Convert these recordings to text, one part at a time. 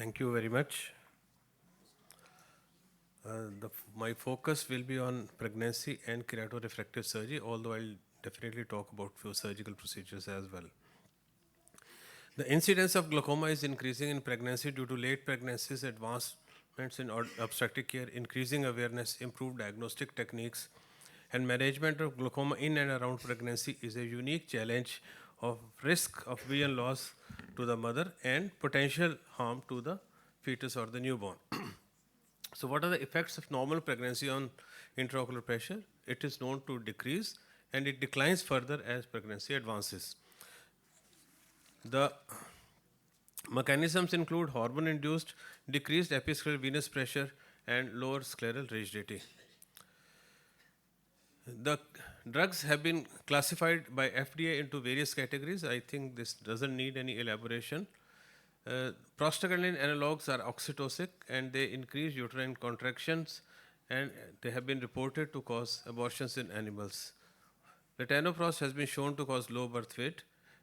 Thank you very much. My focus will be on pregnancy and keratorefractive surgery, although I'll definitely talk about few surgical procedures as well. The incidence of glaucoma is increasing in pregnancy due to late pregnancies, advancements in obstetric care, increasing awareness, improved diagnostic techniques, and management of glaucoma in and around pregnancy is a unique challenge of risk of vision loss to the mother and potential harm to the fetus or the newborn. So, what are the effects of normal pregnancy on intraocular pressure? It is known to decrease and it declines further as pregnancy advances. The mechanisms include hormone induced decreased episcleral venous pressure and lower scleral rigidity. The drugs have been classified by FDA into various categories. I think this doesn't need any elaboration. Prostaglandin analogs are oxytocic and they increase uterine contractions and they have been reported to cause abortions in animals. Latanoprost has been shown to cause low birth weight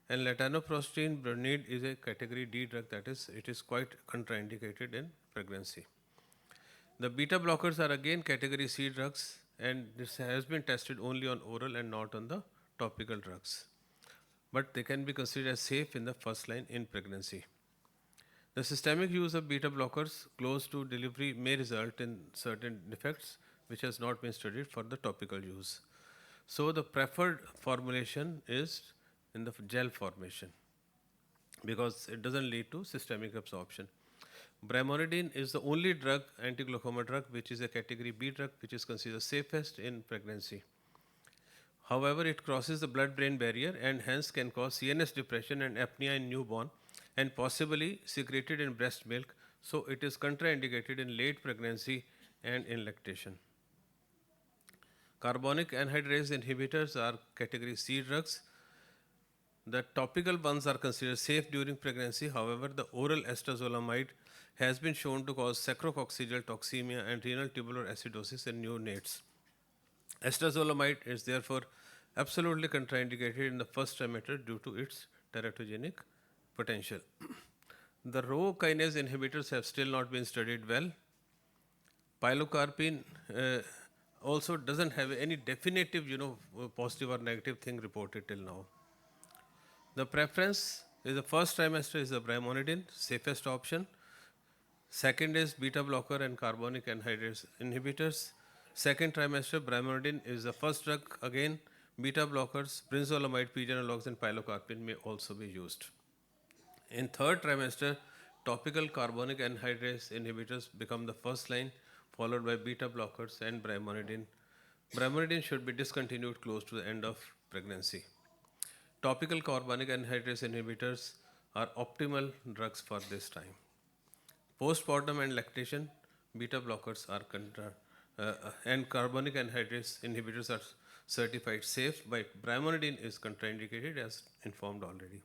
and latanoprostene brunide is a category D drug, that is, it is quite contraindicated in pregnancy. The beta blockers are again category C drugs and this has been tested only on oral and not on the topical drugs. But they can be considered as safe in the first line in pregnancy. The systemic use of beta blockers close to delivery may result in certain defects which has not been studied for the topical use. So the preferred formulation is in the gel formation because it doesn't lead to systemic absorption. Brimonidine is the only drug, anti-glaucoma drug, which is a category B drug, which is considered safest in pregnancy. However, it crosses the blood-brain barrier and hence can cause CNS depression and apnea in newborn and possibly secreted in breast milk, so it is contraindicated in late pregnancy and in lactation. Carbonic anhydrase inhibitors are category C drugs. The topical ones are considered safe during pregnancy. However, the oral acetazolamide has been shown to cause sacrococcygeal toxemia and renal tubular acidosis in neonates. Acetazolamide is therefore absolutely contraindicated in the first trimester due to its teratogenic potential. The Rho kinase inhibitors have still not been studied well. Pilocarpine also doesn't have any definitive, positive or negative thing reported till now. The preference is the first trimester is the brimonidine, safest option. Second is beta blocker and carbonic anhydrase inhibitors. Second trimester, brimonidine is the first drug. Again, beta blockers, brinzolamide, PG analogs, and pilocarpine may also be used. In third trimester, topical carbonic anhydrase inhibitors become the first line, followed by beta blockers and brimonidine. Brimonidine should be discontinued close to the end of pregnancy. Topical carbonic anhydrase inhibitors are optimal drugs for this time. Postpartum and lactation, beta blockers are and carbonic anhydrase inhibitors are certified safe, but brimonidine is contraindicated as informed already.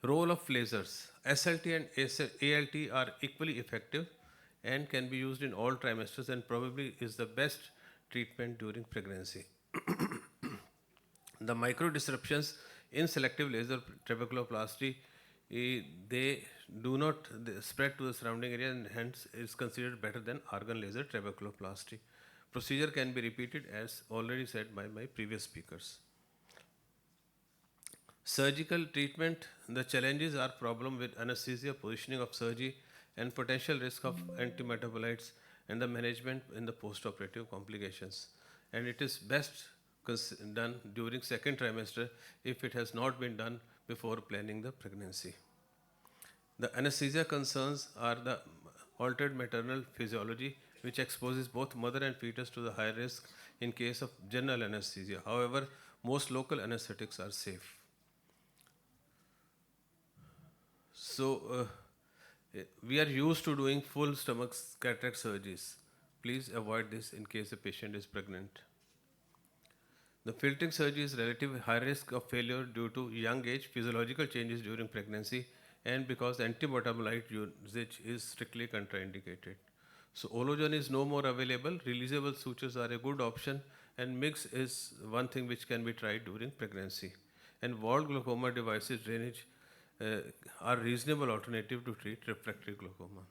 Role of lasers. SLT and ALT are equally effective and can be used in all trimesters and probably is the best treatment during pregnancy. The micro disruptions in selective laser trabeculoplasty, they do not spread to the surrounding area and hence is considered better than argon laser trabeculoplasty. Procedure can be repeated as already said by my previous speakers. Surgical treatment, the challenges are problem with anesthesia, positioning of surgery and potential risk of antimetabolites and the management in the postoperative complications. And it is best done during second trimester if it has not been done before planning the pregnancy. The anesthesia concerns are the altered maternal physiology which exposes both mother and fetus to the high risk in case of general anesthesia. However, most local anesthetics are safe. So, we are used to doing full stomach cataract surgeries. Please avoid this in case the patient is pregnant. The filtering surgery is relatively high risk of failure due to young age, physiological changes during pregnancy, and because antimetabolite usage is strictly contraindicated. So Ologen is no more available. Releasable sutures are a good option, and MIGS is one thing which can be tried during pregnancy. And walled glaucoma devices drainage are reasonable alternative to treat refractory glaucoma.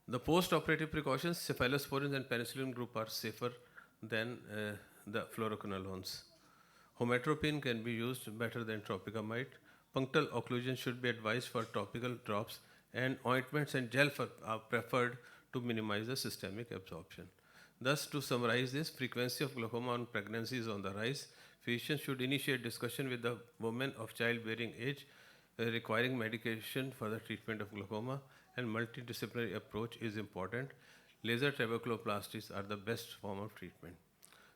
The post-operative precautions, cephalosporins and penicillin group are safer than the fluoroquinolones. Hometropine can be used better than tropicamide. Punctal occlusion should be advised for topical drops, and ointments and gel are preferred to minimize the systemic absorption. Thus, to summarize this, frequency of glaucoma on pregnancy is on the rise. Physicians should initiate discussion with the woman of childbearing age requiring medication for the treatment of glaucoma, and multidisciplinary approach is important. Laser trabeculoplasties are the best form of treatment.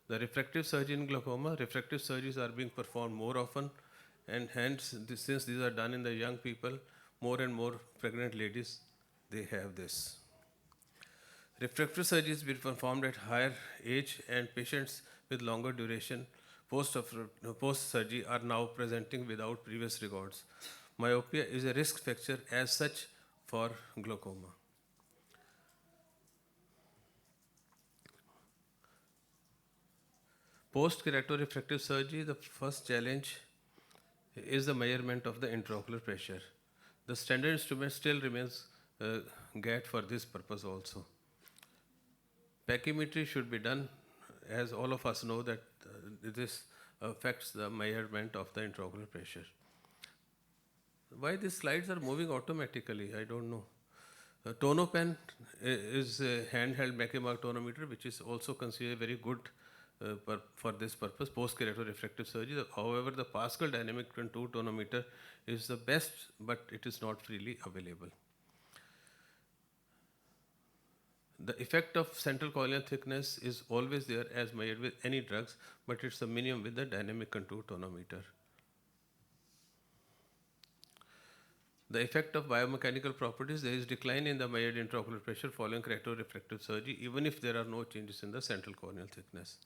The refractive surgery in glaucoma, refractive surgeries are being performed more often, and hence, since these are done in the young people, more and more pregnant ladies, they have this. Refractive surgery is being performed at higher age, and patients with longer duration post-surgery are now presenting without previous records. Myopia is a risk factor as such for glaucoma. Post-keratorefractive surgery, the first challenge is the measurement of the intraocular pressure. The standard instrument still remains GAT for this purpose also. Pachymetry should be done, as all of us know that this affects the measurement of the intraocular pressure. Why these slides are moving automatically, I don't know. Tonopen is a handheld Mekemark tonometer, which is also considered very good for this purpose, post-keratorefractive surgery. However, the Pascal dynamic contour tonometer is the best, but it is not freely available. The effect of central corneal thickness is always there as measured with any drugs, but it's a minimum with the dynamic contour tonometer. The effect of biomechanical properties, there is decline in the measured intraocular pressure following keratorefractive surgery, even if there are no changes in the central corneal thickness.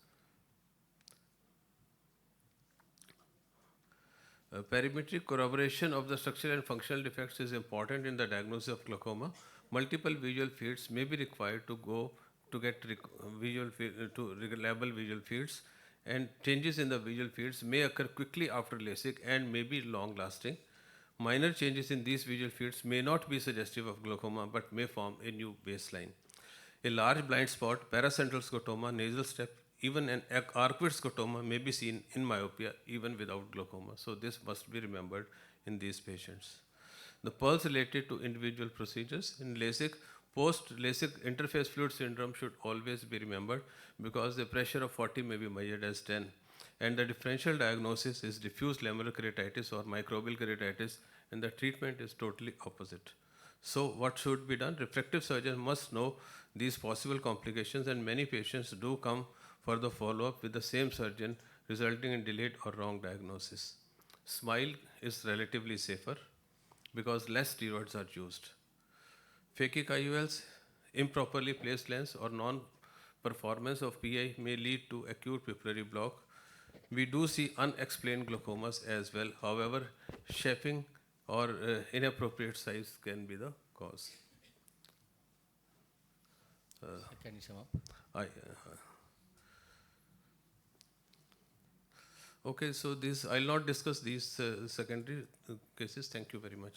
Perimetric corroboration of the structural and functional defects is important in the diagnosis of glaucoma. Multiple visual fields may be required to get reliable visual fields, and changes in the visual fields may occur quickly after LASIK and may be long-lasting. Minor changes in these visual fields may not be suggestive of glaucoma but may form a new baseline. A large blind spot, paracentral scotoma, nasal step, even an arcuate scotoma may be seen in myopia even without glaucoma. So this must be remembered in these patients. The pulse related to individual procedures in LASIK, post-LASIK interface fluid syndrome should always be remembered because the pressure of 40 may be measured as 10. And the differential diagnosis is diffuse lamellar keratitis or microbial keratitis, and the treatment is totally opposite. So what should be done? Refractive surgeon must know these possible complications, and many patients do come for the follow-up with the same surgeon, resulting in delayed or wrong diagnosis. SMILE is relatively safer because less steroids are used. Phakic IOLs, improperly placed lens or non-performance of PI may lead to acute pupillary block. We do see unexplained glaucomas as well. However, chafing or inappropriate size can be the cause. Can you sum up? Okay, so I'll not discuss these secondary cases. Thank you very much.